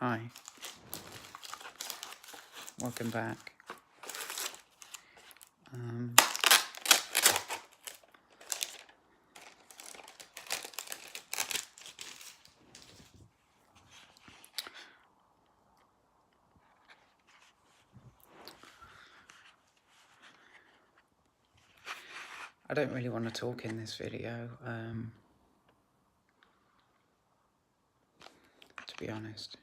Hi, welcome back. I don't really want to talk in this video, to be honest.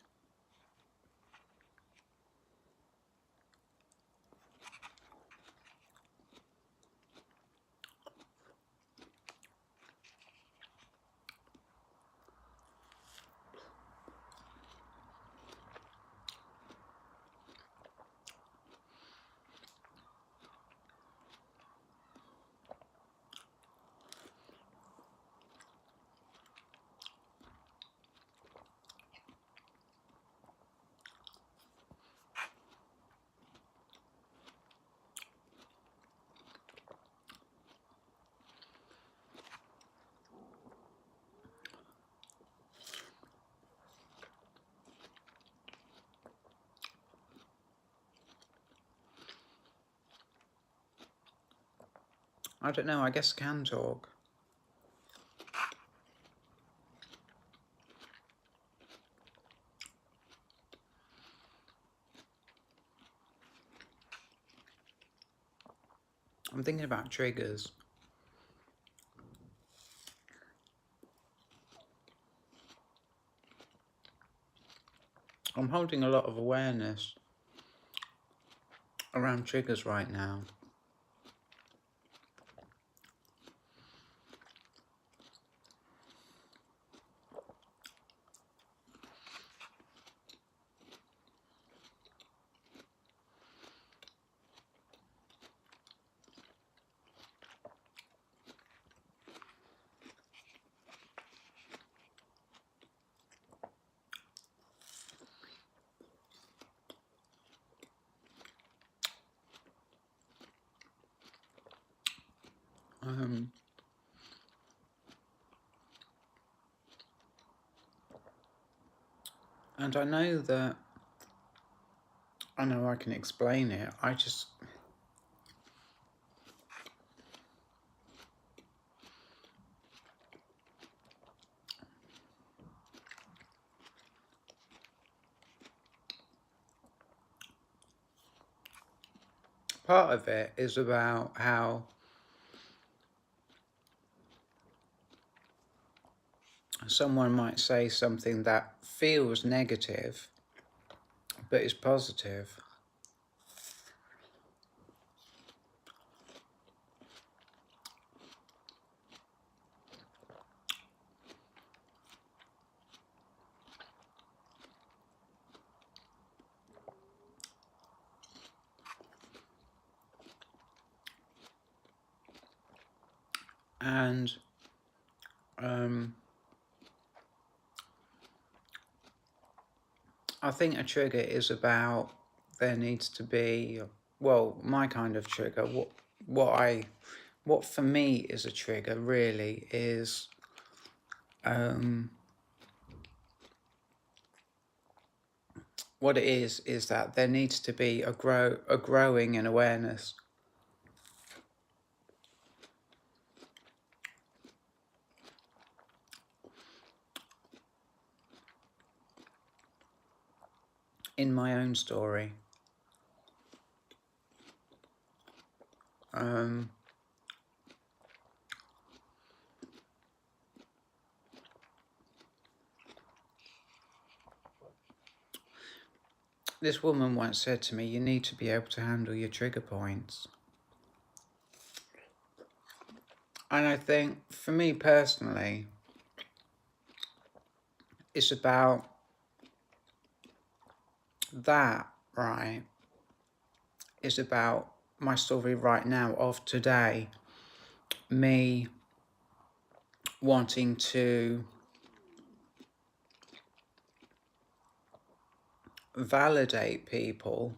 I don't know, I guess I can talk. I'm thinking about triggers. I'm holding a lot of awareness around triggers right now. And I know that, I know I can explain it, part of it is about how someone might say something that feels negative, but is positive. And I think a trigger is about, there needs to be, well, my kind of trigger, what for me is a trigger really is what it is that there needs to be a growing in awareness. In my own story. This woman once said to me, you need to be able to handle your trigger points. And I think, for me personally, it's about that, right? It's about my story right now of today. Me wanting to validate people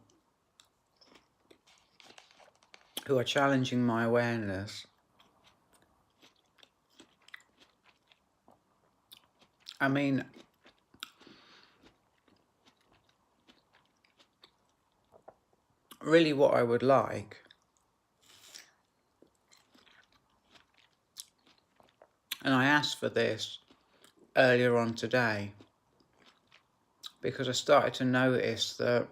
who are challenging my awareness. I mean, really what I would like, and I asked for this earlier on today, because I started to notice that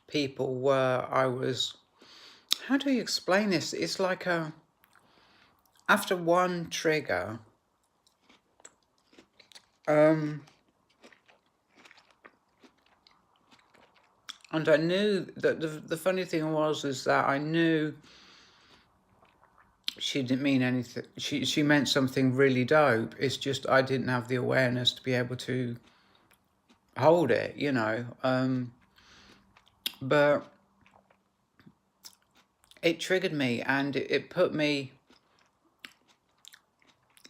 people were, how do you explain this? It's like after one trigger, and I knew that the funny thing is that I knew she didn't mean anything. She meant something really dope. It's just I didn't have the awareness to be able to hold it, you know. But it triggered me, and it put me.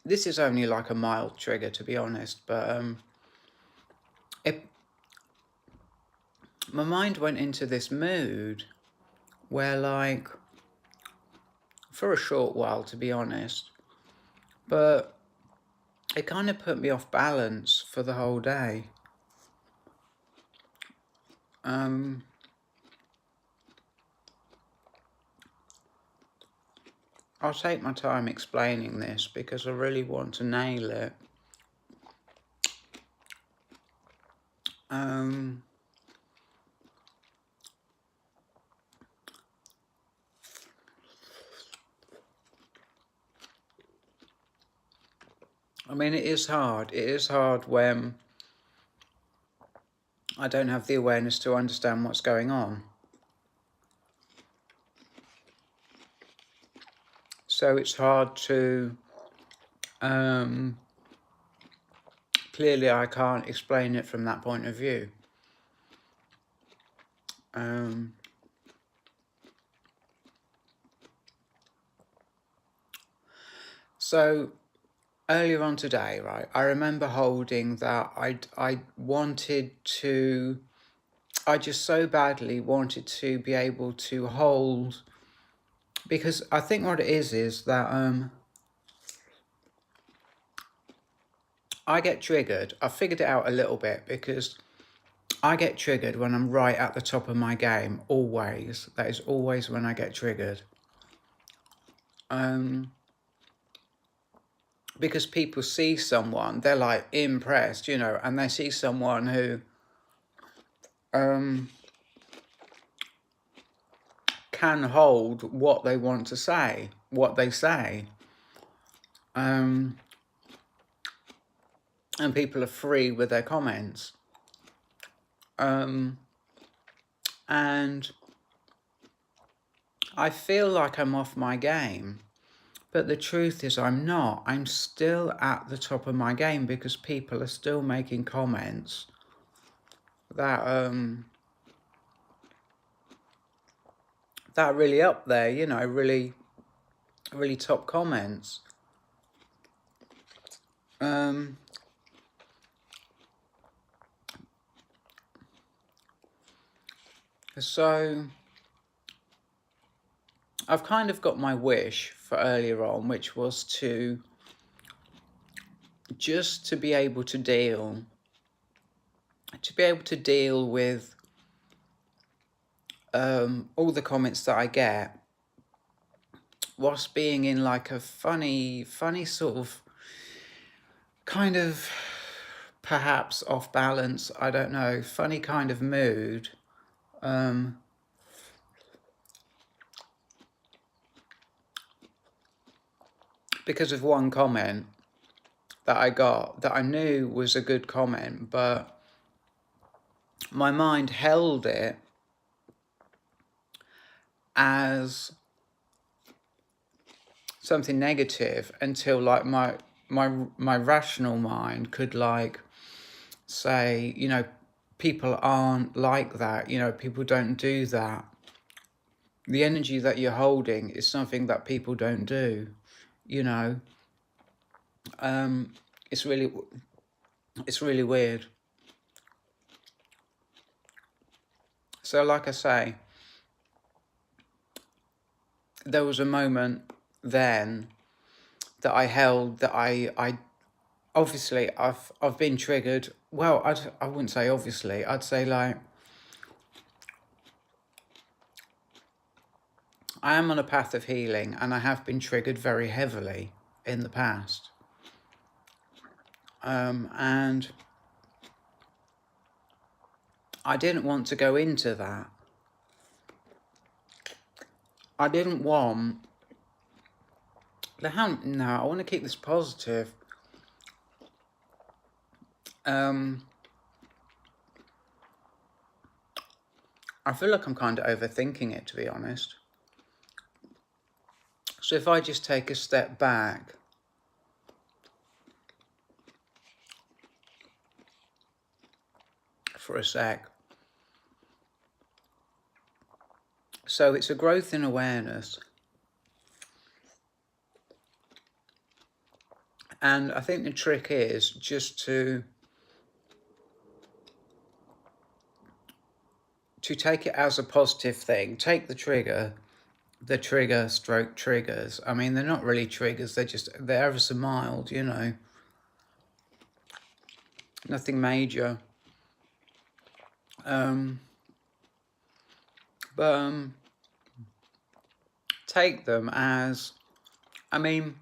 This is only like a mild trigger, to be honest, but my mind went into this mood where, like, for a short while, to be honest, but it kind of put me off balance for the whole day. I'll take my time explaining this because I really want to nail it. I mean, it is hard. It is hard when I don't have the awareness to understand what's going on. So it's hard to, clearly I can't explain it from that point of view. So earlier on today, right, I remember holding that I just so badly wanted to be able to hold, because I think what it is that I get triggered. I figured it out a little bit, because I get triggered when I'm right at the top of my game, always. That is always when I get triggered. Because people see someone, they're like impressed, you know, and they see someone who can hold what they want to say, what they say. And people are free with their comments. And I feel like I'm off my game, but the truth is I'm not. I'm still at the top of my game, because people are still making comments that that are really up there, you know, really, really top comments. So I've kind of got my wish for earlier on, which was to just to be able to deal with all the comments that I get, whilst being in like a funny sort of, kind of, perhaps off balance, I don't know, funny kind of mood. Because of one comment that I got that I knew was a good comment, but my mind held it as something negative until, like, my rational mind could, like, say, you know, people aren't like that, you know, people don't do that. The energy that you're holding is something that people don't do, you know. It's really weird. So, like I say, there was a moment then that I held that I obviously I've been triggered. Well, I wouldn't say obviously. I'd say like I am on a path of healing, and I have been triggered very heavily in the past. And I didn't want to go into that. I didn't want. No, I want to keep this positive. I feel like I'm kind of overthinking it, to be honest. So if I just take a step back, for a sec. So it's a growth in awareness. And I think the trick is just to take it as a positive thing. Take the trigger stroke triggers. I mean, they're not really triggers. They're ever so mild, you know. Nothing major. But take them as, I mean,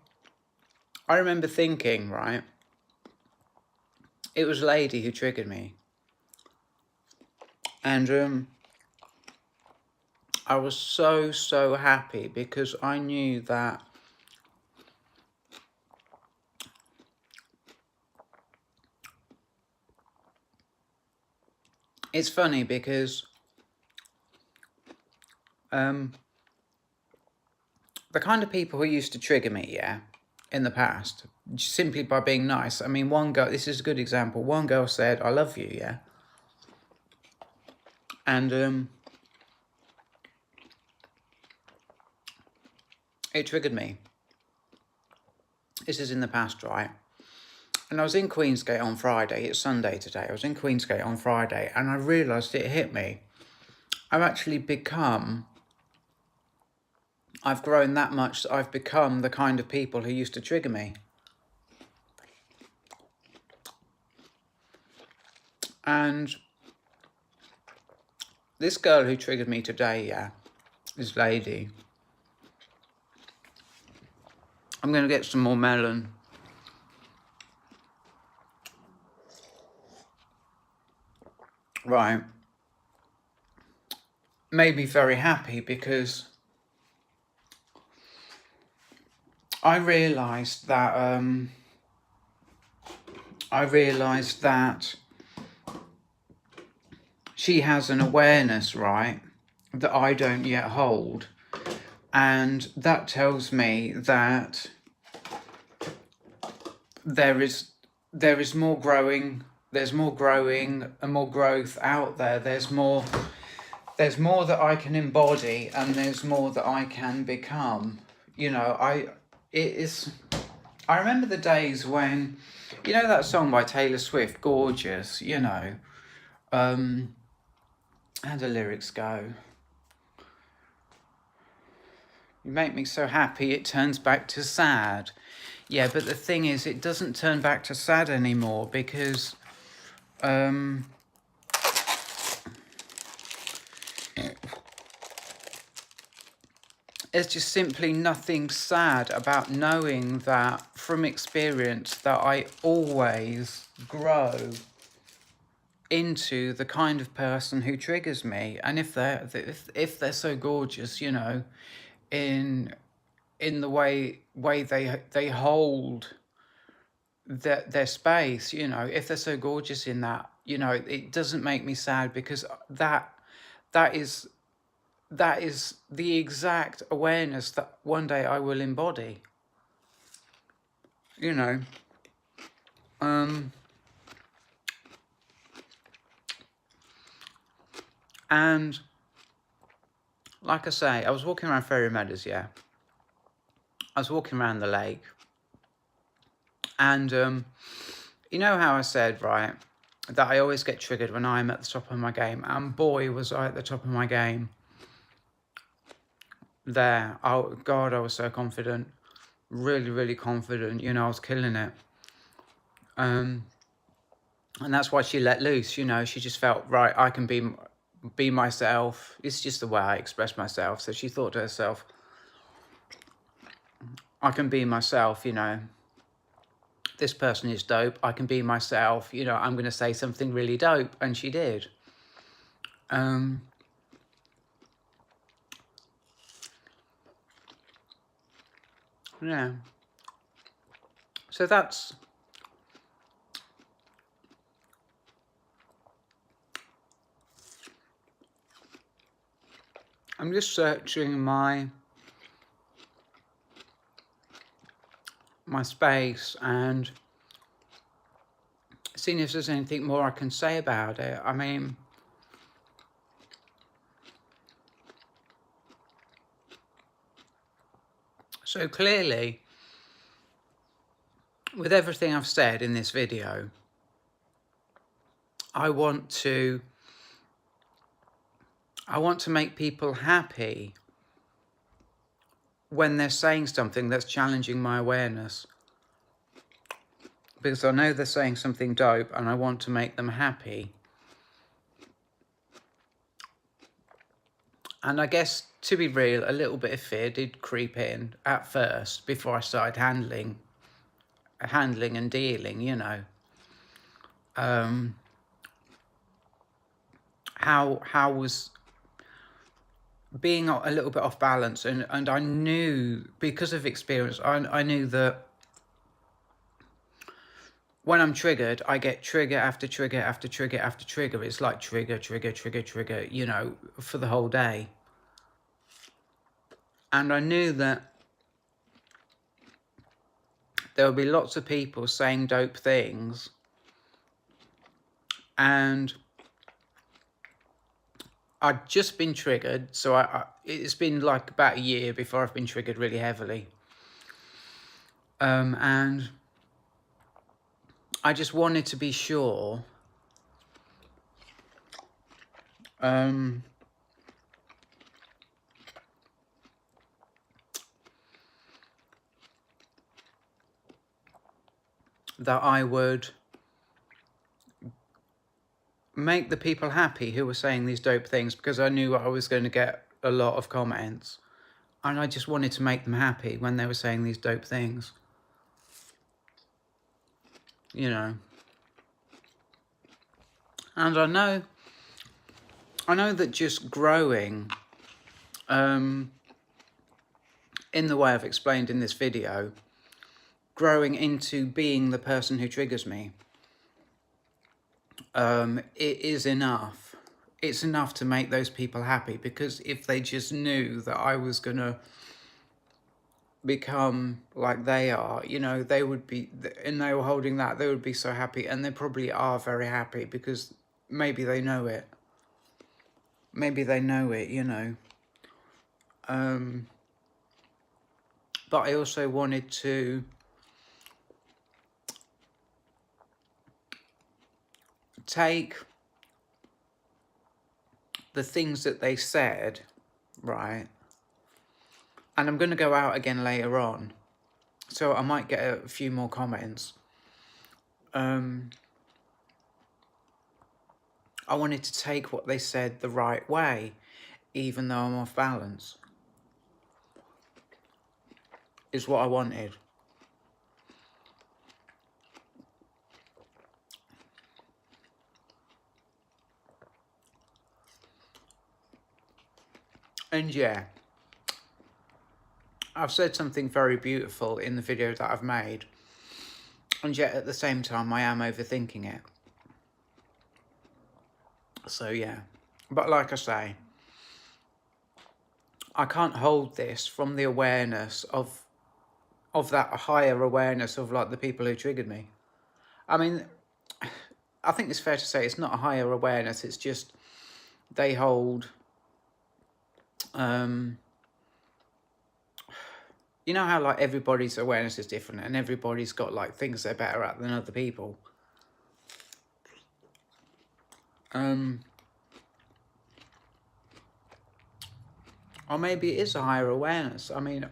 I remember thinking, right, it was a lady who triggered me. And I was so happy because I knew that it's funny because the kind of people who used to trigger me, yeah, in the past, simply by being nice. I mean, one girl, this is a good example. One girl said, "I love you," yeah. And it triggered me. This is in the past, right? And I was in Queensgate on Friday. It's Sunday today. I was in Queensgate on Friday, and I realised it hit me. I've grown that much that I've become the kind of people who used to trigger me. And this girl who triggered me today, yeah, this lady, I'm going to get some more melon. Right. Made me very happy because I realised that she has an awareness, right, that I don't yet hold. And that tells me that there is more growing, there's more growing and more growth out there. There's more that I can embody, and there's more that I can become. You know, I remember the days when, you know, that song by Taylor Swift, Gorgeous, you know, how do the lyrics go? You make me so happy it turns back to sad. Yeah, but the thing is, it doesn't turn back to sad anymore because there's just simply nothing sad about knowing that, from experience, that I always grow into the kind of person who triggers me. And if they're so gorgeous, you know, in the way they hold their space, you know, if they're so gorgeous in that, you know, it doesn't make me sad because that is the exact awareness that one day I will embody, you know. And like I say, I was walking around Fairy Meadows, yeah. I was walking around the lake, and you know how I said, right, that I always get triggered when I'm at the top of my game, and boy, was I at the top of my game there. Oh God, I was so confident, really confident, you know, I was killing it. And that's why she let loose, you know. She just felt, right, I can be myself. It's just the way I express myself. So she thought to herself, I can be myself, you know. This person is dope. I can be myself. You know, I'm going to say something really dope. And she did. Yeah. So that's... I'm just searching my space and seeing if there's anything more I can say about it. I mean, so clearly, with everything I've said in this video, I want to make people happy when they're saying something that's challenging my awareness. Because I know they're saying something dope and I want to make them happy. And I guess, to be real, a little bit of fear did creep in at first before I started handling and dealing, you know. How was being a little bit off balance, and I knew, because of experience, I knew that when I'm triggered, I get trigger after trigger after trigger after trigger. It's like trigger, trigger, trigger, trigger, you know, for the whole day. And I knew that there would be lots of people saying dope things, and I'd just been triggered, so it's been like about a year before I've been triggered really heavily. And I just wanted to be sure that I would make the people happy who were saying these dope things, because I knew I was going to get a lot of comments, and I just wanted to make them happy when they were saying these dope things, you know. And I know that just growing in the way I've explained in this video, growing into being the person who triggers me, it is enough. It's enough to make those people happy, because if they just knew that I was going to become like they are, you know, they would be, and they were holding that, they would be so happy. And they probably are very happy, because maybe they know it. Maybe they know it, you know. But I also wanted to take the things that they said, right? And I'm going to go out again later on, so I might get a few more comments. I wanted to take what they said the right way, even though I'm off balance, is what I wanted. And yeah, I've said something very beautiful in the video that I've made, and yet at the same time I am overthinking it. So yeah, but like I say, I can't hold this from the awareness of that higher awareness of like the people who triggered me. I mean, I think it's fair to say it's not a higher awareness, it's just they hold you know how like everybody's awareness is different, and everybody's got like things they're better at than other people. Or maybe it is a higher awareness. I mean,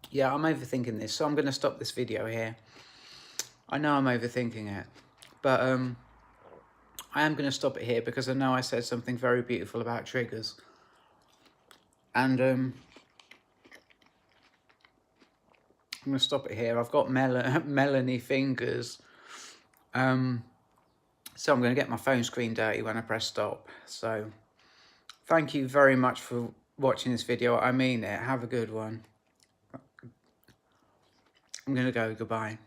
yeah, I'm overthinking this, so I'm going to stop this video here. I know I'm overthinking it, but I am going to stop it here because I know I said something very beautiful about triggers. And I'm going to stop it here. I've got Melanie fingers. So I'm going to get my phone screen dirty when I press stop. So thank you very much for watching this video. I mean it. Have a good one. I'm going to go. Goodbye.